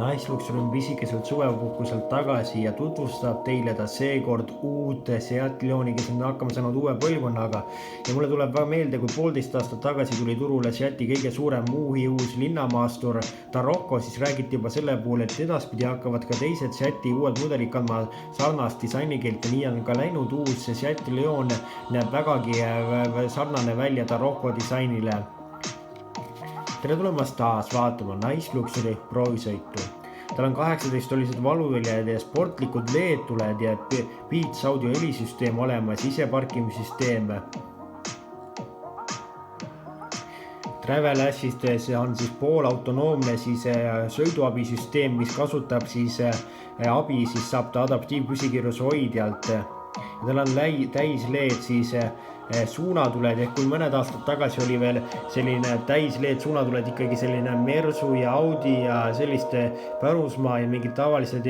Naisluksur on pisikeselt suvepuhkuselt tagasi ja tutvustab teile ta seekord uut Seat Leoni, kes on hakkama saanud uue põlvkonnaga. Ja mulle tuleb väga meelde, kui 1,5 aastat tagasi tuli turule Seati kõige suurem muuhi uus linnamaastur Tarocco, siis räägiti juba selle puhul, et edaspidi hakkavad ka teised Seati uued mudelid kandma sarnast disainikeelt ja nii on ka läinud uus Seat Leon, näeb vägagi sarnane välja Tarocco disainile. Tere tulemast taas vaatama Naisluksuri proovisõitu. Tal on 18-olised valuvõljad ja sportlikud LED-tuled ja Beats audio helisüsteem olemas, iseparkimissüsteem. Travel Assist on siis poolautonoomne sõiduabisüsteem, mis kasutab abi, siis saab ta adaptiivpüsikiiruse hoidjalt. Tal on täis LED suunatuled, ehk kui mõned aastad tagasi oli veel selline täis LED suunatuled ikkagi selline Mersu ja Audi ja selliste pärusmaa ja mingid tavalised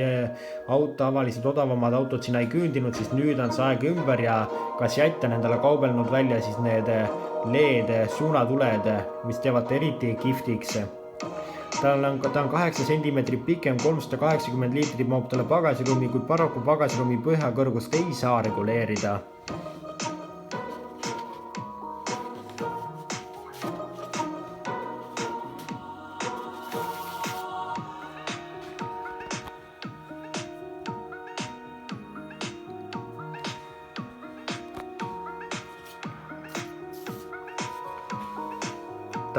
odavamad autod sinna ei küündinud, siis nüüd on see aeg ümber ja ka Seat on endale kaubelnud välja siis need LED suunatuled, mis teevad eriti kihvtiks. Ta on 8 cm pikem, 380 liitrit mahub talle pagasiruumi, kuid paraku pagasiruumi põhjakõrgust ei saa reguleerida.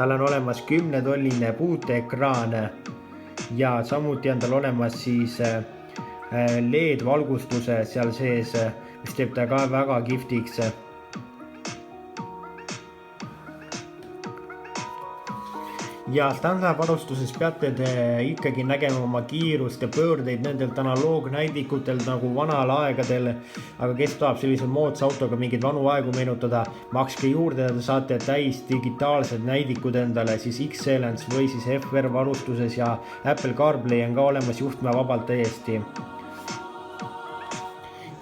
Tal on olemas 10-tolline puuteekraan ja samuti on tal olemas LED-valgustuse seal sees, mis teeb ta ka väga kihvtiks. Ja standardvarustuses peate te ikkagi nägema oma kiirust ja pöördeid nendelt analoognäidikutelt nagu vanal aegadel, aga kes tahab sellise moodsa autoga mingeid vanu aegu meenutada, makske juurde ja te saate täis digitaalsed näidikud endale siis X-Cellence või siis FR varustuses ja Apple CarPlay on ka olemas juhtme vabalt täiesti.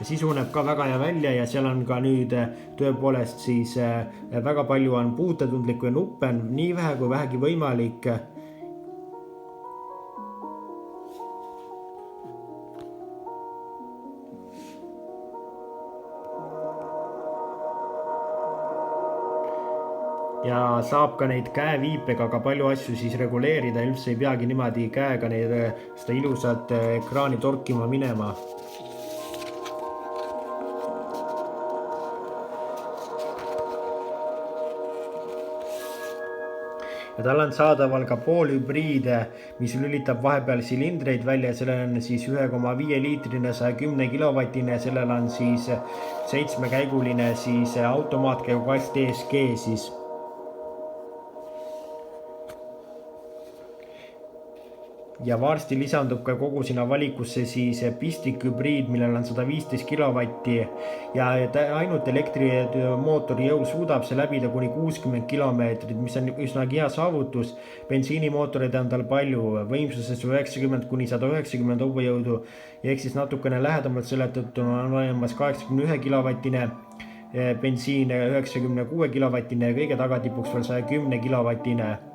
Ja sisu näeb ka väga hea välja ja seal on ka nüüd tõepoolest väga palju on puutetundlikku ja nuppe, nii vähe kui vähegi võimalik. Ja saab ka neid käeviipega ka palju asju reguleerida, üldse ei peagi niimoodi käega seda ilusat ekraani torkima minema. Ja tal on saadaval ka poolhübriide, mis lülitab vahepeal silindreid välja, sellel on 1,5 liitrine 110 kilovatine, sellel on 7-käiguline automaatkäigukass DSG . Ja varsti lisandub ka kogu sinna valikusse pistikhübriid, millel on 115 kilovatti ja ainult elektrimootori jõul suudab see läbida kuni 60 kilomeetrit, mis on üsnagi hea saavutus. Bensiinimootoreid on tal palju, võimsuses 90 kuni 190 hobujõudu, ehk siis natukene lähedamalt seletatud on olemas 81 kilovatine bensiin, 96 kilovatine ja kõige tagatipuks veel 110 kilovatine.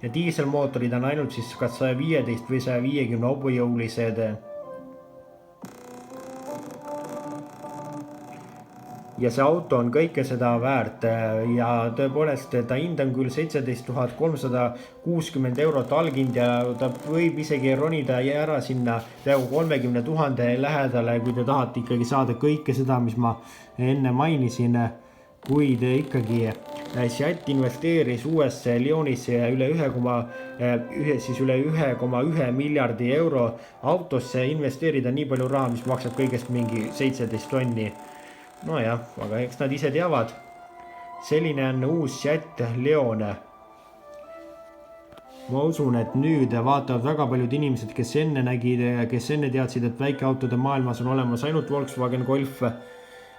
Ja diiselmootorid on ainult kas 115 või 150 hobujõulised. Ja see auto on kõike seda väärt ja tõepoolest ta hind on küll 17 360 eurot alghind ja ta võib isegi ronida ära sinna peaaegu 30 000 lähedale, kui te tahate ikkagi saada kõike seda, mis ma enne mainisin. Kui te ikkagi Seat investeeris uuesse Leonisse üle 1,1 miljardi euro autosse, investeerida nii palju raha, mis maksab kõigest mingi 17 tonni. No jah, aga eks nad ise teavad. Selline on uus Seat Leon. Ma usun, et nüüd vaatavad väga paljud inimesed, kes enne teadsid, et väikeautode maailmas on olemas ainult Volkswagen Golf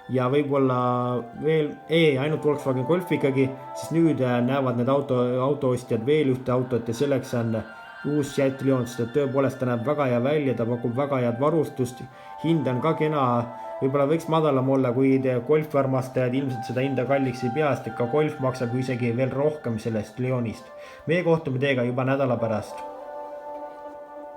ja võib-olla veel ainult Volkswagen Golf ikkagi, siis nüüd näevad need autoostjad veel ühte autot ja selleks on uus Seat Leon, sest tõepoolest ta näeb väga hea välja, ta pakub väga head varustust, hind on ka kena, võib-olla võiks madalam olla, kui Golf armastajad ilmselt seda hinda kalliks ei pea, sest ka Golf maksab isegi veel rohkem sellest Leonist. Meie kohtume teiega juba nädala pärast.